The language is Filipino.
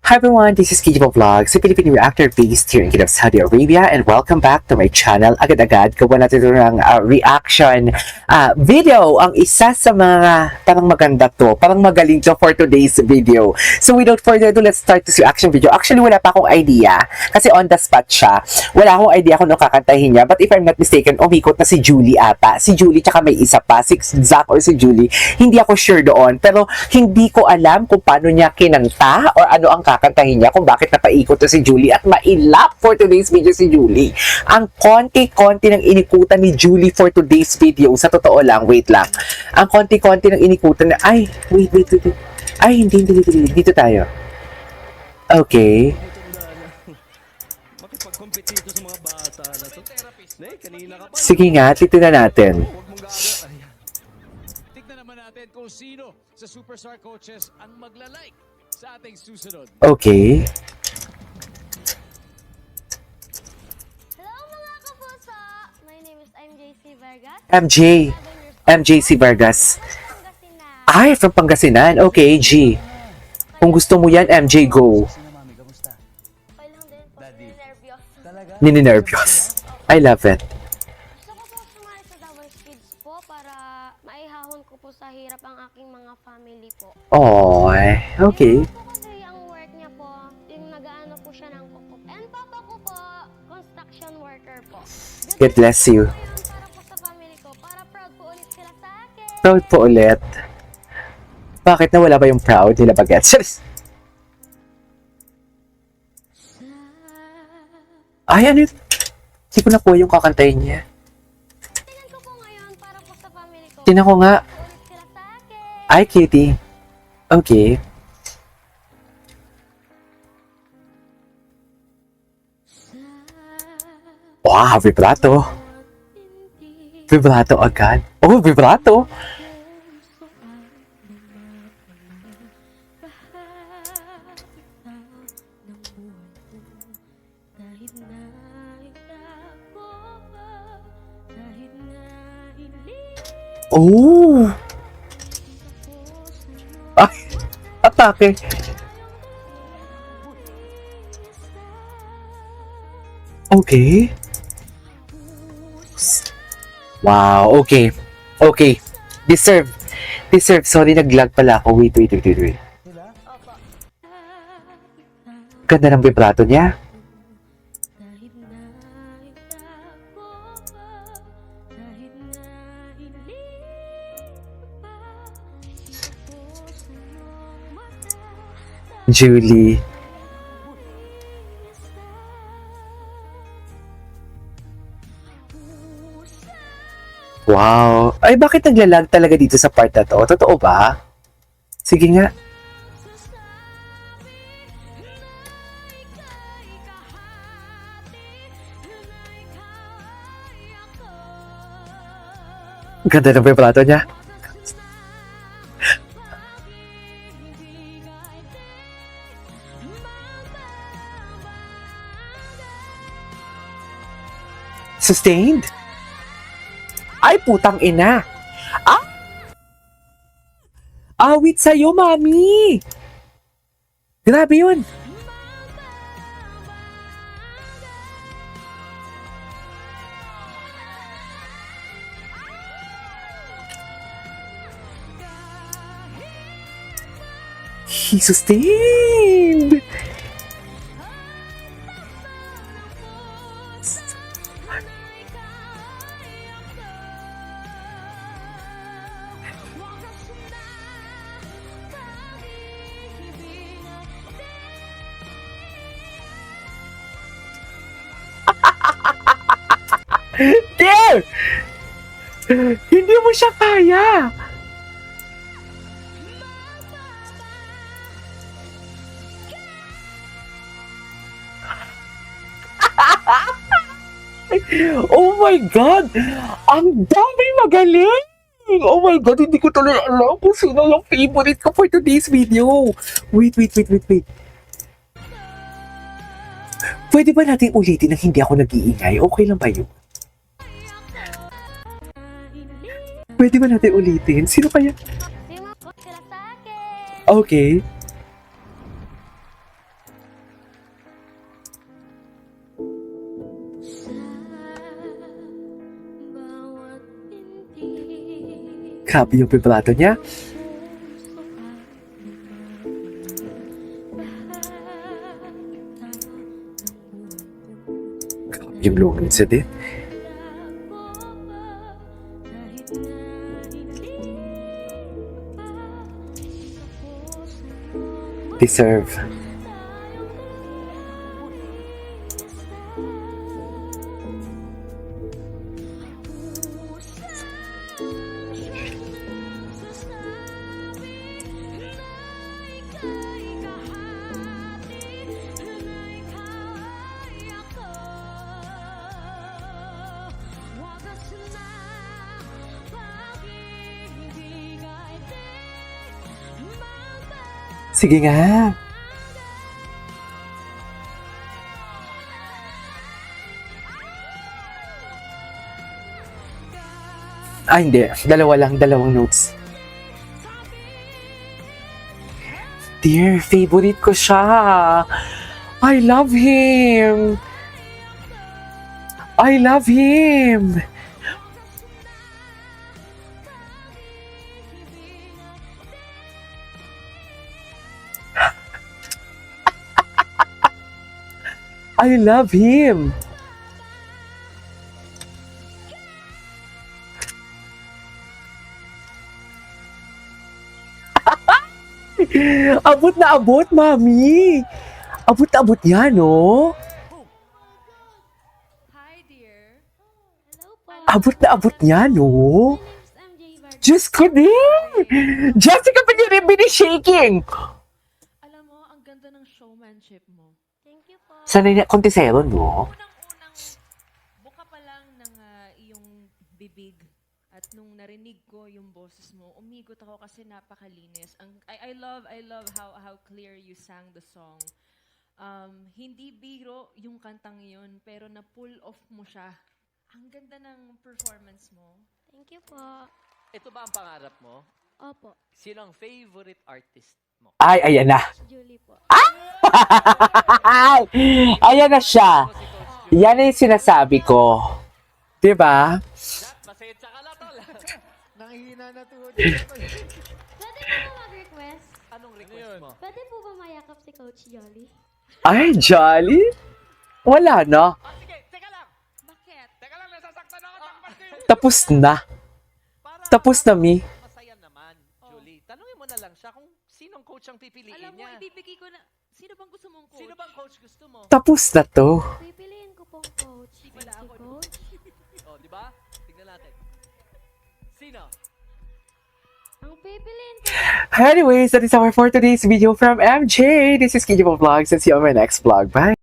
Hi everyone, this is Kijibo Vlogs, a Filipino reactor based here in Kingdom of Saudi Arabia, and welcome back to my channel. Agad-agad, gawa natin ito ng reaction video. Ang isa sa mga parang maganda to, parang magaling to for today's video. So without further ado, let's start this reaction video. Actually, wala pa akong idea, kasi on the spot siya. Wala akong idea kung ano kakantahin niya, but if I'm not mistaken, umikot na si Julie ata. Si Julie, tsaka may isa pa, si Zach or si Julie. Hindi ako sure doon, pero hindi ko alam kung paano niya kinanta or ano ang kakantahin niya, kung bakit napaikot to si Julie at mailap for today's video si Julie. Ang konti-konti ng inikutan ni Julie for today's video, sa totoo lang, wait lang. Ang konti-konti ng inikutan na, wait. Ay, hindi. Dito tayo. Okay. Sige nga, titignan natin. Tignan naman natin kung sino sa Superstar Coaches ang magla-like sa ating susunod. Okay. Hello mga kapuso! My name is MJC Vargas. MJC Vargas. Pangasinan. Ay, from Pangasinan. Okay, G. Kung gusto mo yan, MJ, go. Okay lang din po. Nervyos. Nininervyos. I love it. Gusto ko po sumali sa The Voice Kids po para maihahon ko po sa hirap ang aking mga family po. Oh, okay. Yung po kasi ang work niya po, yung nag-aano po siya ng kukup. And papa ko po, construction worker po. God bless you. Ngayon, para po sa family ko, para proud po ulit sila sa akin. Proud po ulit. Bakit nawala ba yung proud nila Bagets? Ay, ano yun? Hindi ko nakuha yung kakantayin niya. Tingnan ko po ngayon para po sa family ko. Tinan ko nga. Ulit sila sa akin. Ay, cutie. Okay. Wow, vibrato. Vibrato agad. Oh, vibrato. Oh! Ay! Atake! Okay. Wow, okay. Okay. Deserve. Sorry, nag-lag pala ako. Wait. Opo. Ganda ng vibrato niya. Julie. Wow. Ay, bakit naglalag talaga dito sa part na to? Totoo ba? Sige nga. Ganda ng vibrato niya. Sustained? Ay, putang ina. Ah! Awit sa'yo, mami! Grabe yun. He sustained! Dear! Hindi mo siya kaya! Oh my God! Ang dami magaling! Oh my God, hindi ko tuloy alam kung sino yung favorite ko for today's video. Wait. Pwede ba natin ulitin na hindi ako nag-iingay? Okay lang ba yun? Pwede ba natin ulitin? Sino kaya? Sino po sila sa akin. Okay. Grabe yung vibrato niya. Grabe yung low notes niya din. Deserve. Sige nga. Ah, hindi. Dalawang notes. Dear, favorite ko siya. I love him. I love him. I love him. Abot na abot, mami. Abot na abot yan, no? Hi, dear. Hello po. Abot na abot yan, no? My name's MJ Vargas. Diyos ko din! Jessica pa niya rin shaking. Alam mo, ang ganda ng showmanship mo. Thank you po. Sanay na kontisero, no? Unang-unang buka pa lang ng iyong bibig at nung narinig ko yung boses mo, umigot ako kasi napakalinis. I love how clear you sang the song. Hindi biro yung kantang yun, pero na-pull off mo siya. Ang ganda ng performance mo. Thank you po. Ito ba ang pangarap mo? Opo. Sino ang favorite artist mo? Ay, ayan na. Julie po. Ayan na siya. Yan na yung sinasabi ko. Diba? Pasensya ka na, tol. Nanghihina na tuhod. Pwede po ba mag-request? Anong request mo? Pwede po ba mayakap si Coach Jolly? Ay, Jolly? Wala na. Sige, teka lang. Bakit? Teka lang, nasasaktan ako. Takpan ko yun. Tapos na. Para Tapos na, Mi. masaya naman, Julie. Tanungin mo na lang siya kung sinong coach ang pipiliin Alam mo, niya. ibibigay ko na... Sino bang gusto mong coach? Sino bang coach gusto mo? Tapos na to. Pipiliin ko pong coach. Thank Wala you, ako. Coach. Oh, di ba? Tignan natin. Sino? Ang pipiliin ko Anyways, that is our for today's video from MJ. This is Kijimo Vlogs and see you on my next vlog. Bye!